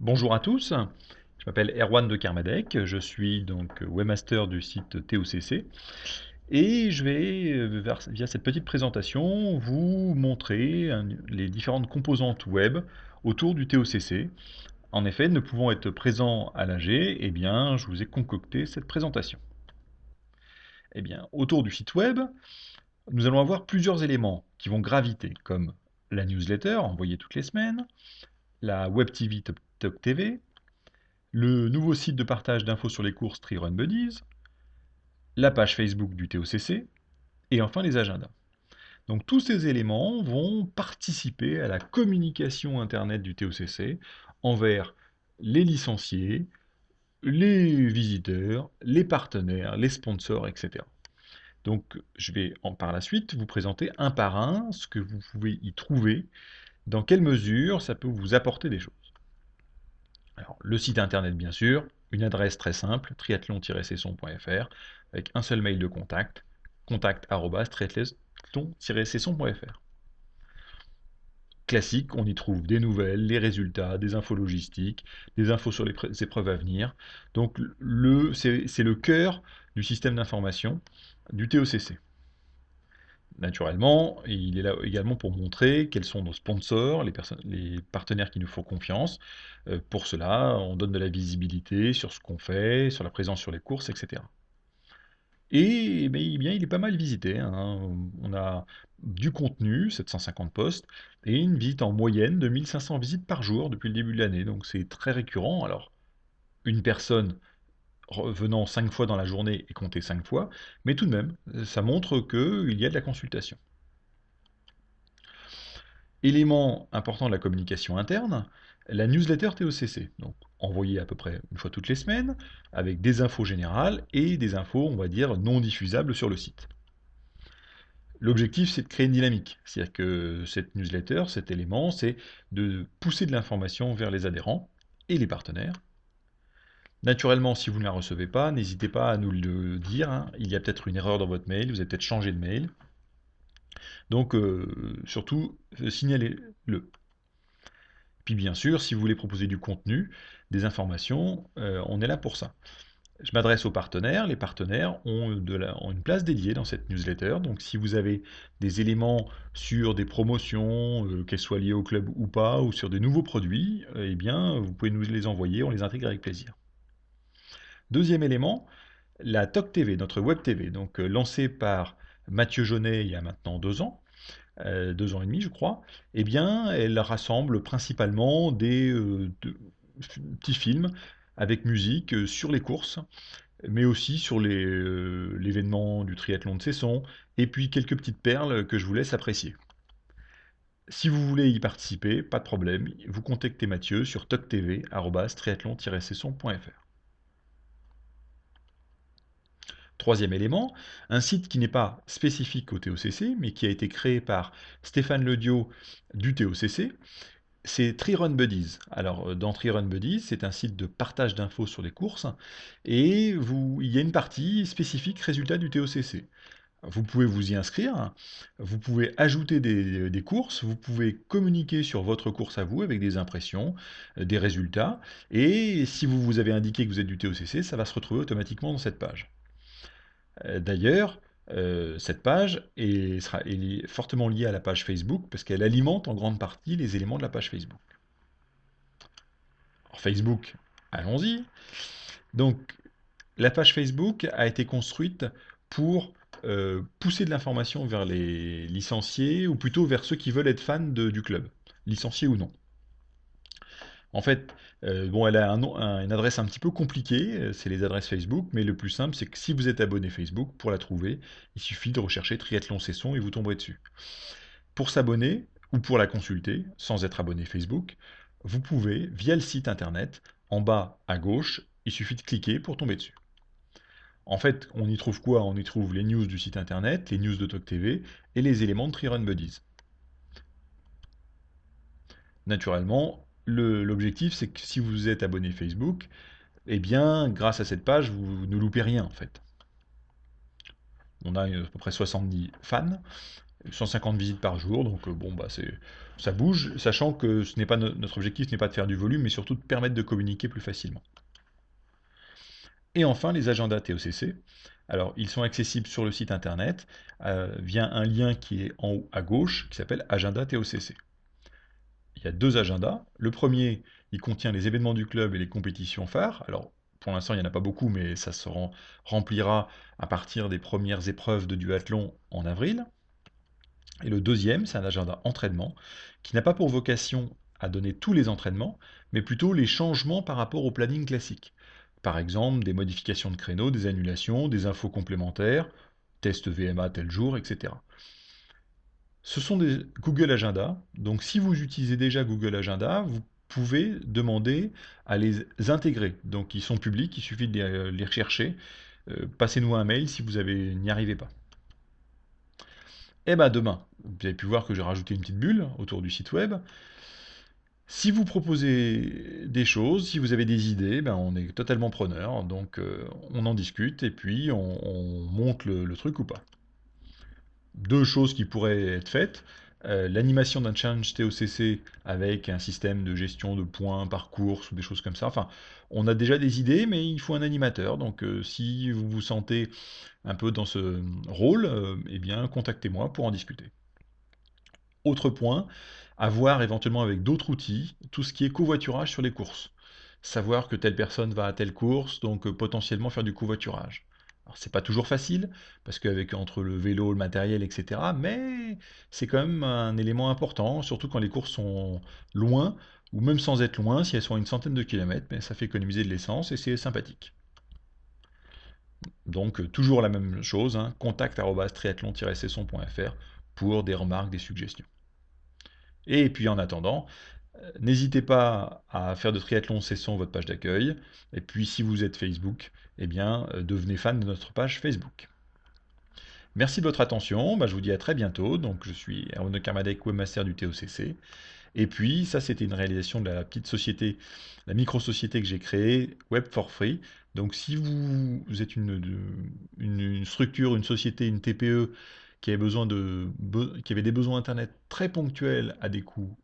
Bonjour à tous, je m'appelle Erwan de Kermadec, je suis donc webmaster du site TOCC et je vais, via cette petite présentation, vous montrer les différentes composantes web autour du TOCC. En effet, ne pouvant être présent à l'AG, eh bien, je vous ai concocté cette présentation. Eh bien, autour du site web, nous allons avoir plusieurs éléments qui vont graviter, comme la newsletter envoyée toutes les semaines, la Web TV Top TV, le nouveau site de partage d'infos sur les courses TreeRun Buddies, la page Facebook du TOCC, et enfin les agendas. Donc tous ces éléments vont participer à la communication Internet du TOCC envers les licenciés, les visiteurs, les partenaires, les sponsors, etc. Donc je vais par la suite vous présenter un par un ce que vous pouvez y trouver, dans quelle mesure ça peut vous apporter des choses. Alors, le site internet, bien sûr, une adresse très simple, triathlon-sesson.fr, avec un seul mail de contact, contact@triathlon-sesson.fr. Classique, on y trouve des nouvelles, les résultats, des infos logistiques, des infos sur les épreuves à venir. Donc, c'est le cœur du système d'information du TOCC. Naturellement, il est là également pour montrer quels sont nos sponsors, les partenaires qui nous font confiance. Pour cela, on donne de la visibilité sur ce qu'on fait, sur la présence sur les courses, etc. Et eh bien, il est pas mal visité, hein. On a du contenu, 750 posts, et une visite en moyenne de 1500 visites par jour depuis le début de l'année. Donc c'est très récurrent. Alors, une personne venant 5 fois dans la journée est comptée 5 fois, mais tout de même, ça montre qu'il y a de la consultation. Élément important de la communication interne, la newsletter TOCC, donc envoyée à peu près une fois toutes les semaines, avec des infos générales et des infos, on va dire, non diffusables sur le site. L'objectif, c'est de créer une dynamique, c'est-à-dire que cette newsletter, cet élément, c'est de pousser de l'information vers les adhérents et les partenaires. Naturellement, si vous ne la recevez pas, n'hésitez pas à nous le dire, hein. Il y a peut-être une erreur dans votre mail, vous avez peut-être changé de mail. Donc, surtout, signalez-le. Puis bien sûr, si vous voulez proposer du contenu, des informations, on est là pour ça. Je m'adresse aux partenaires. Les partenaires ont une place dédiée dans cette newsletter. Donc si vous avez des éléments sur des promotions, qu'elles soient liées au club ou pas, ou sur des nouveaux produits, eh bien, vous pouvez nous les envoyer, on les intègre avec plaisir. Deuxième élément, la TOC TV, notre Web TV, donc lancée par Mathieu Jaunet il y a maintenant 2 ans, 2 ans et demi, je crois, eh bien, elle rassemble principalement des petits films avec musique sur les courses, mais aussi sur l'événement du triathlon de Cesson, et puis quelques petites perles que je vous laisse apprécier. Si vous voulez y participer, pas de problème, vous contactez Mathieu sur toctv@triathlon-cesson.fr. Troisième élément, un site qui n'est pas spécifique au TOCC, mais qui a été créé par Stéphane Lediot du TOCC, c'est TreeRun Buddies. Alors, dans TreeRun Buddies, c'est un site de partage d'infos sur les courses, et il y a une partie spécifique résultats du TOCC. Vous pouvez vous y inscrire, vous pouvez ajouter des courses, vous pouvez communiquer sur votre course à vous avec des impressions, des résultats, et si vous avez indiqué que vous êtes du TOCC, ça va se retrouver automatiquement dans cette page. D'ailleurs, cette page est fortement liée à la page Facebook parce qu'elle alimente en grande partie les éléments de la page Facebook. Alors Facebook, allons-y. Donc, la page Facebook a été construite pour pousser de l'information vers les licenciés, ou plutôt vers ceux qui veulent être fans du club, licenciés ou non. En fait, bon, elle a une adresse un petit peu compliquée, c'est les adresses Facebook, mais le plus simple, c'est que si vous êtes abonné Facebook, pour la trouver, il suffit de rechercher Triathlon Cesson et vous tomberez dessus. Pour s'abonner, ou pour la consulter, sans être abonné Facebook, vous pouvez, via le site internet, en bas à gauche, il suffit de cliquer pour tomber dessus. En fait, on y trouve quoi? On y trouve les news du site internet, les news de TalkTV et les éléments de TreeRun Buddies. Naturellement, l'objectif, c'est que si vous êtes abonné Facebook, eh bien, grâce à cette page, vous ne loupez rien en fait. On a à peu près 70 fans, 150 visites par jour, donc bon, bah, ça bouge, sachant que ce n'est pas notre objectif, ce n'est pas de faire du volume, mais surtout de permettre de communiquer plus facilement. Et enfin, les agendas TOCC. Alors, ils sont accessibles sur le site internet via un lien qui est en haut à gauche, qui s'appelle Agenda TOCC. Il y a 2 agendas. Le premier, il contient les événements du club et les compétitions phares. Alors, pour l'instant, il n'y en a pas beaucoup, mais ça se remplira à partir des premières épreuves de duathlon en avril. Et le deuxième, c'est un agenda entraînement, qui n'a pas pour vocation à donner tous les entraînements, mais plutôt les changements par rapport au planning classique. Par exemple, des modifications de créneaux, des annulations, des infos complémentaires, test VMA tel jour, etc. Ce sont des Google Agenda, donc si vous utilisez déjà Google Agenda, vous pouvez demander à les intégrer. Donc ils sont publics, il suffit de les rechercher. Passez-nous un mail si vous n'y arrivez pas. Et bien demain, vous avez pu voir que j'ai rajouté une petite bulle autour du site web. Si vous proposez des choses, si vous avez des idées, ben on est totalement preneur. Donc on en discute et puis on monte le truc ou pas. 2 choses qui pourraient être faites. L'animation d'un challenge TOCC avec un système de gestion de points par course ou des choses comme ça. Enfin, on a déjà des idées, mais il faut un animateur. Donc, si vous vous sentez un peu dans ce rôle, eh bien, contactez-moi pour en discuter. Autre point, à voir éventuellement avec d'autres outils, tout ce qui est covoiturage sur les courses. Savoir que telle personne va à telle course, donc potentiellement faire du covoiturage. Alors c'est pas toujours facile, parce qu'avec entre le vélo, le matériel, etc., mais c'est quand même un élément important, surtout quand les courses sont loin, ou même sans être loin, si elles sont à une centaine de kilomètres, mais ça fait économiser de l'essence et c'est sympathique. Donc toujours la même chose, hein, contact@triathlon-session.fr pour des remarques, des suggestions. Et puis en attendant, n'hésitez pas à faire de Triathlon Session votre page d'accueil. Et puis si vous êtes Facebook, eh bien devenez fan de notre page Facebook. Merci de votre attention, bah, je vous dis à très bientôt. Donc je suis Erwan Karmadec, webmaster du TOCC. Et puis ça c'était une réalisation de la petite société, la micro-société que j'ai créée, Web for Free. Donc si vous êtes une structure, une société, une TPE qui avait des besoins Internet très ponctuels à des coûts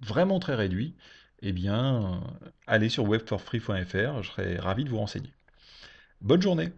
vraiment très réduits, eh bien allez sur webforfree.fr, je serai ravi de vous renseigner. Bonne journée!